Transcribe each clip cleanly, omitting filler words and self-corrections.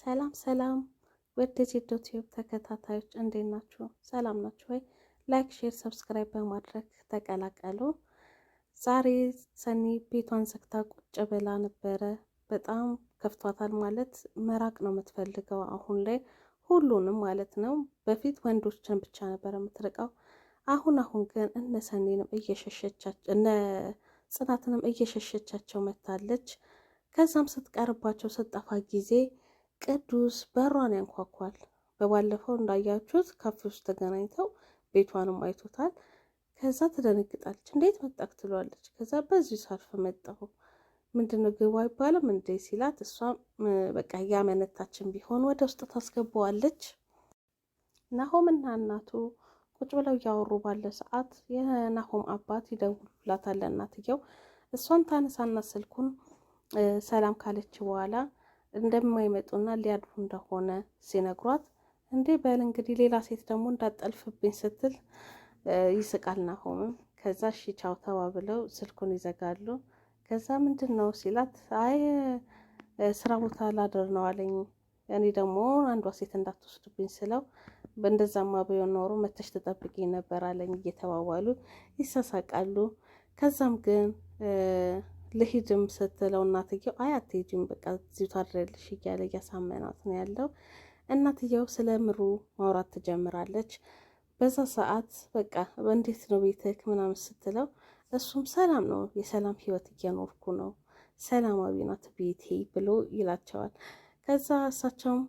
ሰላም ሰላም ውድ የዜዶ ቲዩብ ተከታታዮች እንዴት ናችሁ? ሰላም ናችሁ ወይ? ላይክ፣ ሼር፣ ሰብስክራይብ በማድረግ ተቀላቀሉ። ዛሬ ሰኒ ቤቷን ዘግታ ቁጭ ብላ ነበረ። በጣም ከፍቷታል። ማለት መራቅ ነው የምትፈልገው አሁን ላይ ሁሉንም ማለት ነው። በፊት ወንዶችን ብቻ ነበር የምትርቀው። አሁን ግን እነ ሰኒንም እየሸሸቻቸው እነ ጽናትንም እየሸሸቻቸው መታለች። ከዛም ስትቀርባቸው ስጠፋ ጊዜ ቅዱስ በሯን ያንኳኳል። በባለፈው እንዳያችሁት ካፌ ውስጥ ተገናኝተው ቤቷንም አይቶታል። ከዛ ትደነግጣለች። እንዴት መጣክ ትሏለች። ከዛ በዚህ ሳልፍ መጣሁ ምንድነው ግቡ አይባልም እንዴ ሲላት፣ እሷም በቃ ያመነታችን ቢሆን ወደ ውስጥ ታስገባዋለች። ናሆምና እናቱ ቁጭ ብለው እያወሩ ባለ ሰዓት የናሆም አባት ይደውሉላታል እናትየው። እሷን ታነሳና ስልኩን ሰላም ካለች በኋላ እንደማይመጡና ሊያድሩ እንደሆነ ሲነግሯት፣ እንዴ በል እንግዲህ ሌላ ሴት ደግሞ እንዳጠልፍብኝ ስትል ይስቃል ናሆምም። ከዛ እሺ ቻው ተባብለው ስልኩን ይዘጋሉ። ከዛ ምንድን ነው ሲላት፣ አይ ስራ ቦታ ላድር ነው አለኝ፣ እኔ ደግሞ አንዷ ሴት እንዳትወስድብኝ ስለው በእንደዛማ ቢሆን ኖሮ መተሽ ተጠብቂኝ ነበር አለኝ እየተባባሉ ይሳሳቃሉ። ከዛም ግን ልሂድም ስትለው እናትየው አይ አትሄጂም በቃ እዚሁ ታድሪያለሽ እያለ እያሳመናት ነው ያለው። እናትየው ስለ ምሩ ማውራት ትጀምራለች። በዛ ሰዓት በቃ እንዴት ነው ቤትክ ምናምን ስትለው፣ እሱም ሰላም ነው የሰላም ህይወት እየኖርኩ ነው ሰላማዊ ናት ቤቴ ብሎ ይላቸዋል። ከዛ እሳቸውም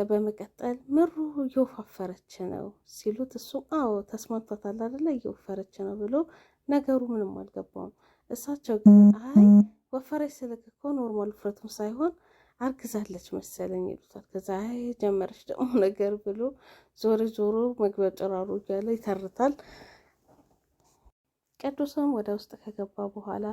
በመቀጠል ምሩ እየወፋፈረች ነው ሲሉት፣ እሱ አዎ ተስማምቷታል አይደለ እየወፈረች ነው ብሎ ነገሩ ምንም አልገባውም። እሳቸው ግን አይ ወፈረች ስልክ እኮ ኖርማል ውፍረቱም ሳይሆን አርግዛለች መሰለኝ ይሉታል። ከዛ አይ ጀመረች ደግሞ ነገር ብሎ ዞሮ መግቢያ ጭራሩ እያለ ይተርታል። ቅዱስም ወደ ውስጥ ከገባ በኋላ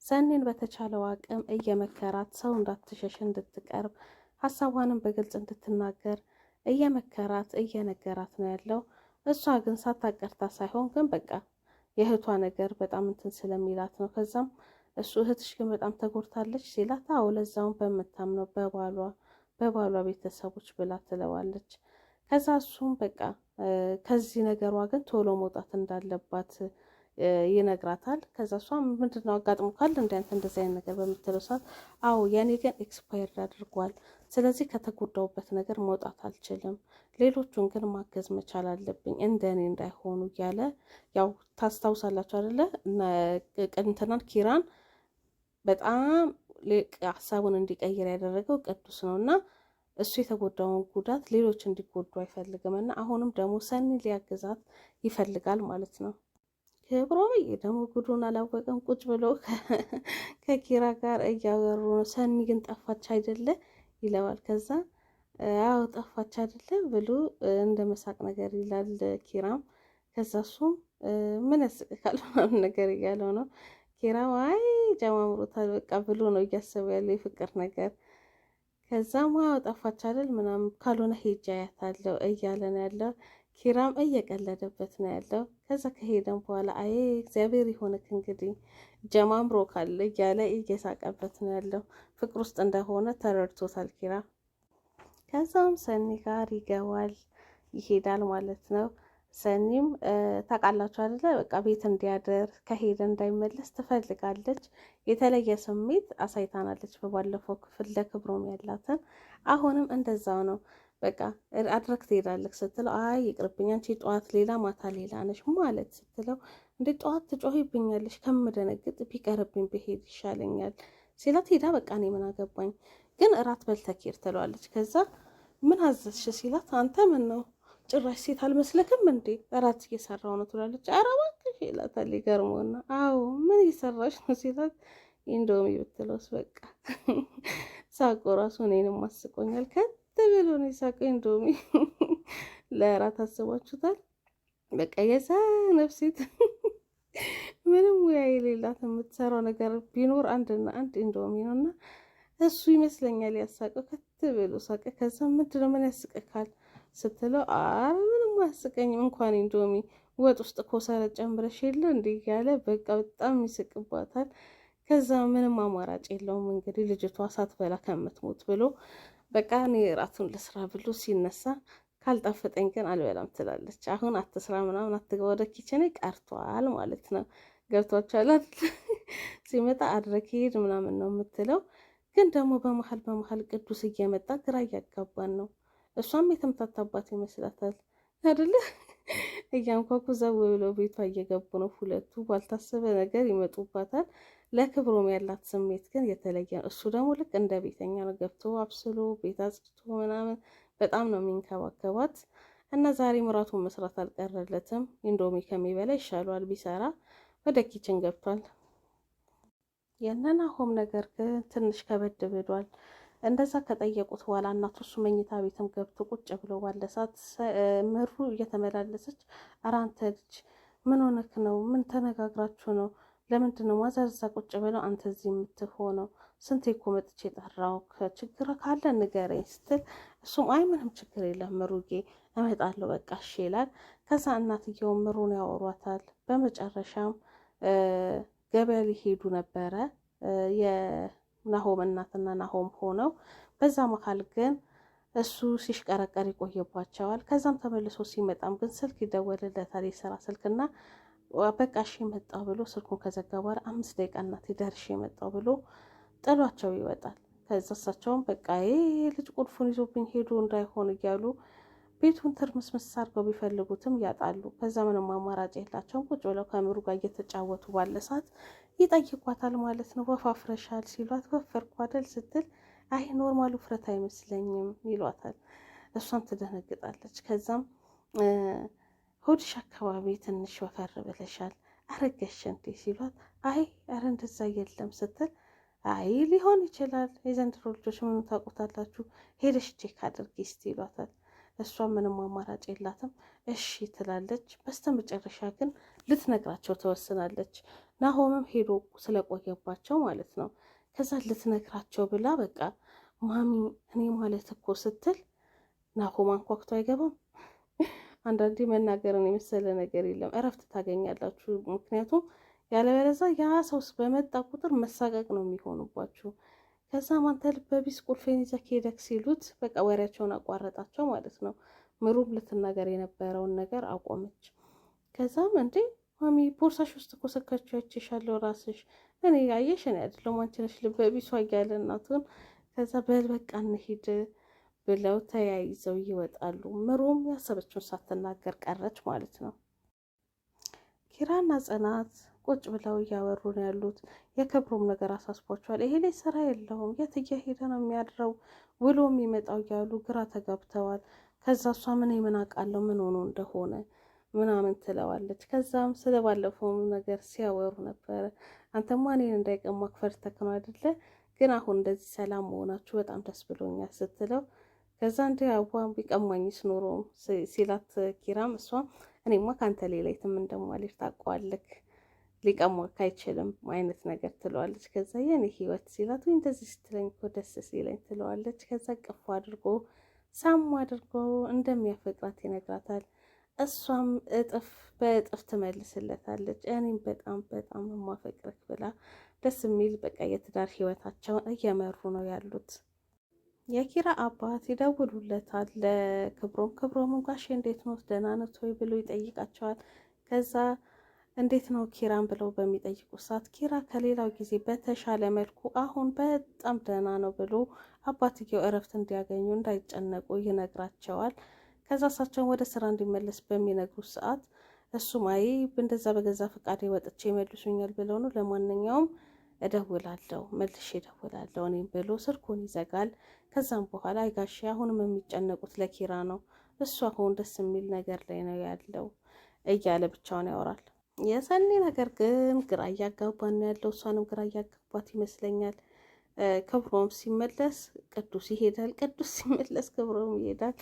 ሰኒን በተቻለው አቅም እየመከራት ሰው እንዳትሸሽ እንድትቀርብ ሀሳቧንም በግልጽ እንድትናገር እየመከራት እየነገራት ነው ያለው። እሷ ግን ሳታቀርታ ሳይሆን ግን በቃ የእህቷ ነገር በጣም እንትን ስለሚላት ነው። ከዛም እሱ እህትሽ ግን በጣም ተጎድታለች ሲላት፣ አዎ ለዛውን በምታምነው በባሏ ቤተሰቦች ብላ ትለዋለች። ከዛ እሱም በቃ ከዚህ ነገሯ ግን ቶሎ መውጣት እንዳለባት ይነግራታል። ከዛ እሷ ምንድነው አጋጥሞ ካለ እንደዚህ አይነት ነገር በምትለው ሰዓት፣ አዎ የኔ ግን ኤክስፓየርድ አድርጓል፣ ስለዚህ ከተጎዳውበት ነገር መውጣት አልችልም፣ ሌሎቹን ግን ማገዝ መቻል አለብኝ እንደኔ እንዳይሆኑ እያለ ያው ታስታውሳላችሁ አይደለ እንትናን ኪራን በጣም ሀሳቡን እንዲቀይር ያደረገው ቅዱስ ነው እና እሱ የተጎዳውን ጉዳት ሌሎች እንዲጎዱ አይፈልግም እና አሁንም ደግሞ ሰኒ ሊያግዛት ይፈልጋል ማለት ነው። ክብሮም ደግሞ ጉዱን አላወቀም። ቁጭ ብለው ከኪራ ጋር እያወሩ ነው። ሰኒ ግን ጠፋች አይደለ ይለዋል። ከዛ አዎ ጠፋች አይደለ ብሎ እንደ መሳቅ ነገር ይላል ኪራም። ከዛ እሱም ምን ያስቅካል ምናምን ነገር እያለው ነው። ኪራም አይ ጀማምሮታል በቃ ብሎ ነው እያሰበ ያለው የፍቅር ነገር። ከዛም አዎ ጠፋች አይደል ምናምን ካልሆነ ሄጄ አያታለሁ እያለ ነው ያለው። ኪራም እየቀለደበት ነው ያለው። ከዛ ከሄደም በኋላ አይ እግዚአብሔር ይሆንክ እንግዲህ ጀማምሮ ካለ እያለ እየሳቀበት ነው ያለው። ፍቅር ውስጥ እንደሆነ ተረድቶታል ኪራ። ከዛም ሰኒ ጋር ይገባል ይሄዳል ማለት ነው። ሰኒም ታውቃላችሁ አይደለ በቃ ቤት እንዲያደር ከሄደ እንዳይመለስ ትፈልጋለች። የተለየ ስሜት አሳይታናለች በባለፈው ክፍል ለክብሮም ያላትን። አሁንም እንደዛው ነው በቃ አድረክ ትሄዳለች ስትለው፣ አይ ይቅርብኝ አንቺ ጠዋት ሌላ ማታ ሌላ ነሽ ማለት ስትለው፣ እንዴ ጠዋት ትጮሂብኛለሽ ከምደነግጥ ቢቀርብኝ ብሄድ ይሻለኛል ሲላት፣ ሄዳ በቃ እኔ ምን አገባኝ ግን እራት በልተኬር ትለዋለች። ከዛ ምን አዘዝሽ ሲላት፣ አንተ ምን ነው ጭራሽ ሴት አልመስለክም እንዴ እራት እየሰራው ነው ትላለች። ኧረ እባክሽ ይላታል ይገርመውና፣ አዎ ምን እየሰራሽ ነው ሲላት፣ ኢንዶሚ ብትለውስ በቃ ሳቆ ራሱ እኔንም አስቆኛል ብሎ ነው የሳቀው። ኢንዶሚ ለእራት አስባችሁታል? በቃ የዛ ነፍሴት ምንም ሙያ የሌላት የምትሰራው ነገር ቢኖር አንድና አንድ ኢንዶሚ ነው እና እሱ ይመስለኛል ያሳቀው። ብሎ ሳቀ። ከዛ ምንድነው ምን ያስቀካል ስትለው፣ አረ ምንም አያስቀኝም እንኳን ኢንዶሚ ወጥ ውስጥ ኮሰረት ጨምረሽ የለ እንዲህ እያለ በቃ በጣም ይስቅባታል። ከዛ ምንም አማራጭ የለውም እንግዲህ ልጅቷ ሳትበላ ከምትሞት ብሎ በቃ እኔ እራቱን ልስራ ብሎ ሲነሳ ካልጣፈጠኝ ግን አልበላም ትላለች። አሁን አትስራ ምናምን አትግባ ወደ ኪችን ቀርቷል ማለት ነው። ገብቷችኋል አይደል? ሲመጣ አድረግ ሄድ ምናምን ነው የምትለው። ግን ደግሞ በመሀል ቅዱስ እየመጣ ግራ እያጋባን ነው። እሷም የተምታታባት ይመስላታል አይደለ? እያንኳኩ ዘው ብለው ቤቷ እየገቡ ነው። ሁለቱ ባልታሰበ ነገር ይመጡባታል። ለክብሮም ያላት ስሜት ግን የተለየ ነው። እሱ ደግሞ ልክ እንደ ቤተኛ ነው። ገብቶ አብስሎ ቤት አጽድቶ ምናምን በጣም ነው የሚንከባከባት። እና ዛሬ ምራቱን መስራት አልቀረለትም። ኢንዶሚ ከሚበላ ይሻለዋል ቢሰራ። ወደ ኪችን ገብቷል። የነናሆም ነገር ግን ትንሽ ከበድ ብሏል። እንደዛ ከጠየቁት በኋላ እናቱ እሱ መኝታ ቤትም ገብቶ ቁጭ ብሎ ባለ ሰዓት ምሩ እየተመላለሰች ኧረ አንተ ልጅ ምን ሆነክ ነው? ምን ተነጋግራችሁ ነው? ለምንድን ነው ማዘርዛ ቁጭ ብለው አንተ እዚህ የምትሆነው? ስንቴ እኮ መጥቼ ጠራው፣ ችግር ካለ ንገረኝ ስትል እሱም አይ ምንም ችግር የለም ምሩጌ እመጣለሁ በቃ እሺ ይላል። ከዛ እናትየው ምሩን ያወሯታል። በመጨረሻም ገበያ ሊሄዱ ነበረ የናሆም እናትና ናሆም ሆነው። በዛ መካል ግን እሱ ሲሽቀረቀር ይቆይባቸዋል። ከዛም ተመልሶ ሲመጣም ግን ስልክ ይደወልለታል፣ የስራ ስልክና በቃ እሺ መጣው ብሎ ስልኩን ከዘጋ በኋላ 5 ደቂቃ እናቴ ደርሼ መጣው ብሎ ጥሏቸው ይወጣል። ከዛ እሳቸውም በቃ ልጅ ቁልፉን ይዞብኝ ሄዶ እንዳይሆን እያሉ ቤቱን ትርምስምስ አድርገው ቢፈልጉትም ያጣሉ። ከዛ ምንም አማራጭ የላቸውም። ቁጭ ብለው ከምሩ ጋር እየተጫወቱ ባለ ሰዓት ይጠይቋታል ማለት ነው። ወፋፍረሻል ሲሏት ወፈርኩ አይደል ስትል አይ ኖርማል ውፍረት አይመስለኝም ይሏታል። እሷም ትደነግጣለች። ከዛም ሆድሽ አካባቢ ትንሽ ወፈር ብለሻል አረገሽ እንዴ ሲሏት አይ ኧረ እንደዛ የለም ስትል አይ ሊሆን ይችላል የዘንድሮ ልጆች ምኑ ታውቁታላችሁ ሄደሽ ቼክ አድርጊ እስቲ ይሏታል። እሷ ምንም አማራጭ የላትም እሺ ትላለች። በስተመጨረሻ ግን ልትነግራቸው ተወስናለች። ናሆምም ሄዶ ስለቆየባቸው ማለት ነው። ከዛ ልትነግራቸው ብላ በቃ ማሚ እኔ ማለት እኮ ስትል ናሆም አንኳኩቶ አይገባም። አንዳንዴ መናገርን የመሰለ ነገር የለም። እረፍት ታገኛላችሁ። ምክንያቱም ያለበለዛ ያ ሰው በመጣ ቁጥር መሳቀቅ ነው የሚሆኑባችሁ። ከዛም አንተ ልበቢስ ቁልፌን ይዘህ ሄደክ ሲሉት በቃ ወሬያቸውን አቋረጣቸው ማለት ነው። ምሩም ልትናገር የነበረውን ነገር አቆመች። ከዛም እንዴ ማሚ ቦርሳሽ ውስጥ እኮ ሰካችሁ አይቼሻለሁ ራስሽ እኔ ያየሽ እኔ አይደለም አንቺ ነሽ ልበቢሷ እያለ እናቱን ከዛ በል በቃ እንሂድ ብለው ተያይዘው ይወጣሉ። ምሩም ያሰበችውን ሳትናገር ቀረች ማለት ነው። ኪራና ጽናት ቁጭ ብለው እያወሩ ነው ያሉት። የክብሮም ነገር አሳስቧቸዋል። ይሄ ላይ ስራ የለውም የት እየሄደ ነው የሚያድረው ውሎ የሚመጣው እያሉ ግራ ተጋብተዋል። ከዛ እሷ ምን አውቃለሁ ምን ሆኖ እንደሆነ ምናምን ትለዋለች። ከዛም ስለባለፈው ነገር ሲያወሩ ነበረ። አንተማ እኔን እንዳይቀማክ ፈርተክ ነው አይደለ? ግን አሁን እንደዚህ ሰላም መሆናችሁ በጣም ደስ ብሎኛል ስትለው ከዛ እንዲ አቧን ቢቀማኝስ ኖሮ ሲላት ኪራም እሷም እኔማ ከአንተ ሌላ የትም እንደማልሄድ ታውቀዋለህ ሊቀማክ አይችልም አይነት ነገር ትለዋለች። ከዛ የኔ ህይወት ሲላት ወይ እንደዚህ ስትለኝ እኮ ደስ ሲለኝ ትለዋለች። ከዛ ቅፍ አድርጎ ሳም አድርጎ እንደሚያፈቅራት ይነግራታል። እሷም እጥፍ በእጥፍ ትመልስለታለች። እኔም በጣም በጣም የማፈቅርህ ብላ ደስ የሚል በቃ የትዳር ህይወታቸውን እየመሩ ነው ያሉት። የኪራ አባት ይደውሉለታል ለክብሮም። ክብሮም ጋሼ እንዴት ነው ደህና ነዎት ወይ ብሎ ይጠይቃቸዋል። ከዛ እንዴት ነው ኪራን ብለው በሚጠይቁ ሰዓት ኪራ ከሌላው ጊዜ በተሻለ መልኩ አሁን በጣም ደህና ነው ብሎ አባትየው እረፍት እንዲያገኙ እንዳይጨነቁ ይነግራቸዋል። ከዛ እሳቸውን ወደ ስራ እንዲመለስ በሚነግሩ ሰዓት እሱም አይ እንደዛ በገዛ ፈቃዴ ወጥቼ ይመልሱኛል ብለው ነው ለማንኛውም እደውላለሁ መልሼ እደውላለሁ እኔም ብሎ ስልኩን ይዘጋል። ከዛም በኋላ አይጋሼ አሁንም የሚጨነቁት ለኪራ ነው እሱ አሁን ደስ የሚል ነገር ላይ ነው ያለው እያለ ብቻውን ያወራል። የሰኒ ነገር ግን ግራ እያጋባን ያለው እሷንም ግራ እያጋባት ይመስለኛል። ክብሮም ሲመለስ ቅዱስ ይሄዳል፣ ቅዱስ ሲመለስ ክብሮም ይሄዳል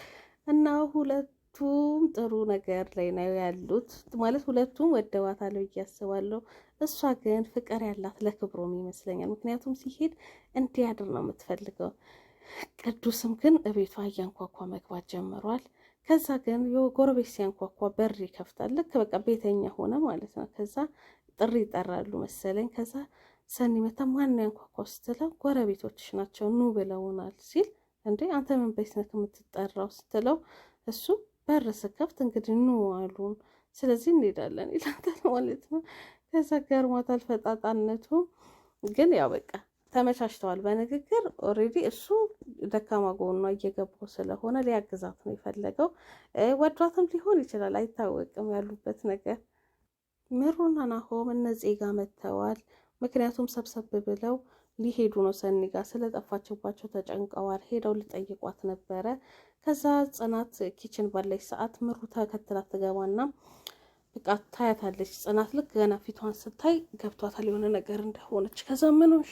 እና ሁለቱም ጥሩ ነገር ላይ ነው ያሉት። ማለት ሁለቱም ወደዋታል ብዬ አስባለሁ። እሷ ግን ፍቅር ያላት ለክብሮም ይመስለኛል። ምክንያቱም ሲሄድ እንዲያድር ነው የምትፈልገው። ቅዱስም ግን እቤቷ እያንኳኳ መግባት ጀምሯል። ከዛ ግን የጎረቤት ሲያንኳኳ በር ይከፍታል። ልክ በቃ ቤተኛ ሆነ ማለት ነው። ከዛ ጥሪ ይጠራሉ መሰለኝ። ከዛ ሰኒ መታ ማን ያንኳኳ ስትለው ጎረቤቶችሽ ናቸው ኑ ብለውናል ሲል እንዴ አንተ ምን ቤት ነህ የምትጠራው ስትለው እሱ በር ስከፍት እንግዲህ ኑ አሉን፣ ስለዚህ እንሄዳለን ይላታል ማለት ነው። ከዛ ገርሟታል ፈጣጣነቱ። ግን ያው በቃ ተመቻችተዋል በንግግር ኦልሬዲ። እሱ ደካማ ጎኗ እየገባው ስለሆነ ሊያግዛት ነው የፈለገው። ወዷትም ሊሆን ይችላል አይታወቅም ያሉበት ነገር። ምሩና ናሆም እነዚህ ጋር መጥተዋል። ምክንያቱም ሰብሰብ ብለው ሊሄዱ ነው ሰኒ ጋር ስለጠፋችባቸው ተጨንቀዋል። ሄደው ሊጠይቋት ነበረ። ከዛ ጽናት ኪችን ባለች ሰዓት ምሩ ተከትላት ትገባና በቃ ታያታለች። ጽናት ልክ ገና ፊቷን ስታይ ገብቷታል የሆነ ነገር እንደሆነች። ከዛ ምንሽ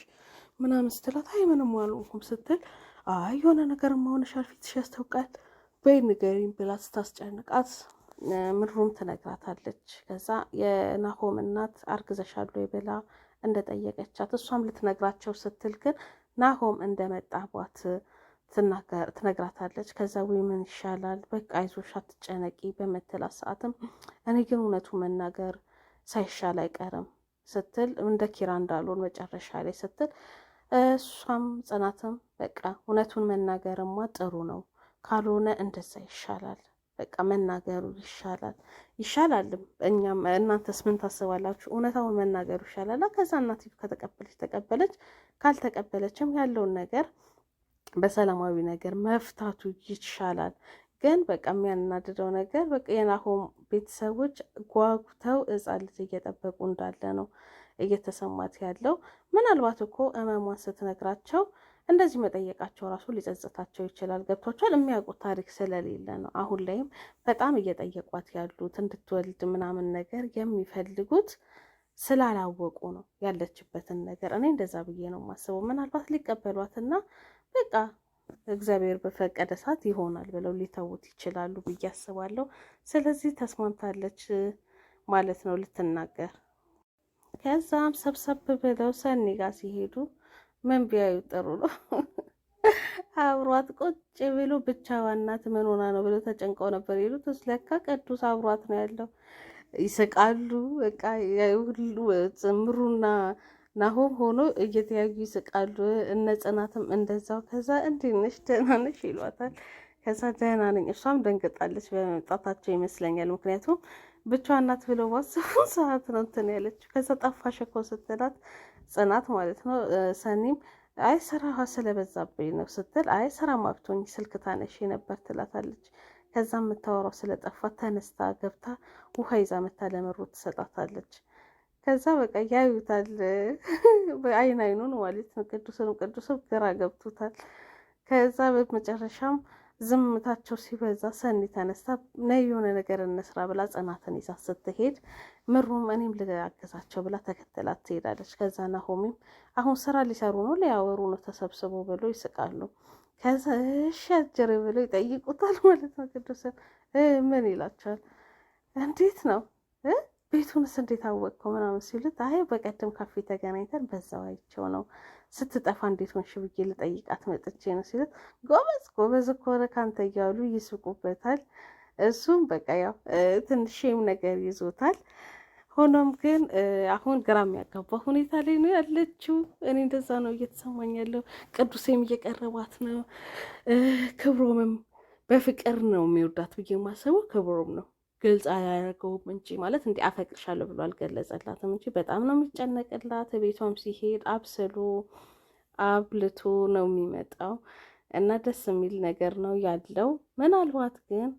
ምናምን ስትላት አይ ምንም አልሆንኩም ስትል አይ የሆነ ነገር መሆንሻል ፊትሽ ያስታውቃል በይ ንገሪኝ ብላ ስታስጨንቃት ምሩም ትነግራታለች። ከዛ የናሆም እናት አርግዘሻል ወይ ብላ እንደጠየቀቻት እሷም ልትነግራቸው ስትል ግን ናሆም እንደመጣባት ትነግራታለች። ከዛ ወይ ምን ይሻላል በቃ አይዞሽ አትጨነቂ በምትላት ሰዓትም እኔ ግን እውነቱ መናገር ሳይሻል አይቀርም ስትል እንደ ኪራ እንዳልሆን መጨረሻ ላይ ስትል እሷም ጽናትም በቃ እውነቱን መናገርማ ጥሩ ነው፣ ካልሆነ እንደዛ ይሻላል፣ በቃ መናገሩ ይሻላልም። እኛም እናንተስ ምን ታስባላችሁ? እውነታውን መናገሩ ይሻላል። ከዛ እናት ተቀበለች፣ ካልተቀበለችም ያለውን ነገር በሰላማዊ ነገር መፍታቱ ይሻላል። ግን በቃ የሚያናድደው ነገር በቃ የናሆም ቤተሰቦች ጓጉተው ሕፃን ልጅ እየጠበቁ እንዳለ ነው እየተሰማት ያለው። ምናልባት እኮ እመሟን ስትነግራቸው እንደዚህ መጠየቃቸው ራሱ ሊጸጽታቸው ይችላል። ገብቷቸዋል። የሚያውቁት ታሪክ ስለሌለ ነው። አሁን ላይም በጣም እየጠየቋት ያሉት እንድትወልድ ምናምን ነገር የሚፈልጉት ስላላወቁ ነው ያለችበትን ነገር። እኔ እንደዛ ብዬ ነው የማስበው። ምናልባት ሊቀበሏትና በቃ እግዚአብሔር በፈቀደ ሰዓት ይሆናል ብለው ሊተውት ይችላሉ ብዬ አስባለሁ። ስለዚህ ተስማምታለች ማለት ነው ልትናገር። ከዛም ሰብሰብ ብለው ሰኒ ጋር ሲሄዱ ምን ቢያዩ ጥሩ ነው? አብሯት ቁጭ ብሎ ብቻዋን ናት። ምን ሆና ነው ብለው ተጨንቀው ነበር የሄዱት። ለካ ቅዱስ አብሯት ነው ያለው። ይስቃሉ። በቃ ሁሉ ምሩና ናሆም ሆኖ እየተያዩ ይስቃሉ። እነ ጽናትም እንደዛው። ከዛ እንዴት ነሽ ደህና ነሽ ይሏታል። ከዛ ደህና ነኝ። እሷም ደንግጣለች በመምጣታቸው ይመስለኛል። ምክንያቱም ብቻዋን ናት ብለው ባሰቡ ሰዓት ነው እንትን ያለችው። ከዛ ጠፋሽ እኮ ስትላት ጽናት ማለት ነው ሰኒም አይ ስራ ስለበዛብኝ ነው ስትል አይ ስራ ማብቶኝ ስልክ ታነሽ ነበር ትላታለች። ከዛ የምታወራው ስለጠፋት ተነስታ ገብታ ውሃ ይዛ መታ ለምሩ ትሰጣታለች። ከዛ በቃ ያዩታል በአይን አይኑን ማለት ነው። ቅዱስም ግራ ገብቶታል። ከዛ በመጨረሻም ዝምታቸው ሲበዛ ሰኒ ተነስታ ነይ የሆነ ነገር እንስራ ብላ ጽናትን ይዛ ስትሄድ ምሩም እኔም ልአግዛቸው ብላ ተከተላት ትሄዳለች። ከዛ ናሆሚም አሁን ስራ ሊሰሩ ነው ሊያወሩ ነው ተሰብስበው ብሎ ይስቃሉ። ከዛ እሺ አጀሬ ብሎ ይጠይቁታል ማለት ነው። ቅዱስን ምን ይላቸዋል? እንዴት ነው ቤቱንስ እንዴት አወቅከው ምናምን ሲሉት አይ በቀደም ካፌ ተገናኝተን በዛው አይቼው ነው ስትጠፋ እንዴት ሆንሽ ብዬ ልጠይቃት መጥቼ ነው ሲሉት ጎበዝ እኮ ነው ካንተ እያሉ ይስቁበታል። እሱም በቃ ያው ትንሽም ነገር ይዞታል። ሆኖም ግን አሁን ግራ የሚያጋባ ሁኔታ ላይ ነው ያለችው። እኔ እንደዛ ነው እየተሰማኝ ያለው። ቅዱሴም እየቀረባት ነው። ክብሮምም በፍቅር ነው የሚወዳት ብዬ የማስበው ክብሮም ነው። ግልጽ አያደርገውም እንጂ ማለት እንዲህ አፈቅርሻለሁ ብሎ አልገለጸላትም እንጂ በጣም ነው የሚጨነቅላት። ቤቷም ሲሄድ አብስሎ አብልቶ ነው የሚመጣው እና ደስ የሚል ነገር ነው ያለው። ምናልባት ግን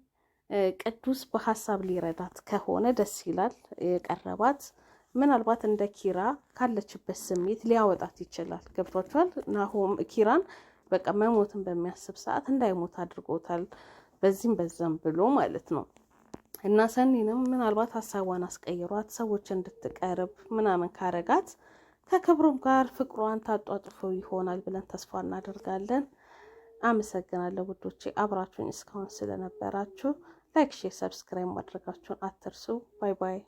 ቅዱስ በሀሳብ ሊረዳት ከሆነ ደስ ይላል የቀረባት። ምናልባት እንደ ኪራ ካለችበት ስሜት ሊያወጣት ይችላል። ገብቷችኋል? ናሆም ኪራን በቃ መሞትን በሚያስብ ሰዓት እንዳይሞት አድርጎታል። በዚህም በዛም ብሎ ማለት ነው። እና ሰኒንም ምናልባት ሀሳቧን አስቀይሯት ሰዎች እንድትቀርብ ምናምን ካረጋት ከክብሩም ጋር ፍቅሯን ታጧጥፈው ይሆናል ብለን ተስፋ እናደርጋለን። አመሰግናለሁ ውዶቼ አብራችሁን እስካሁን ስለነበራችሁ። ላይክ፣ ሼር፣ ሰብስክራይብ ማድረጋችሁን አትርሱ። ባይ ባይ።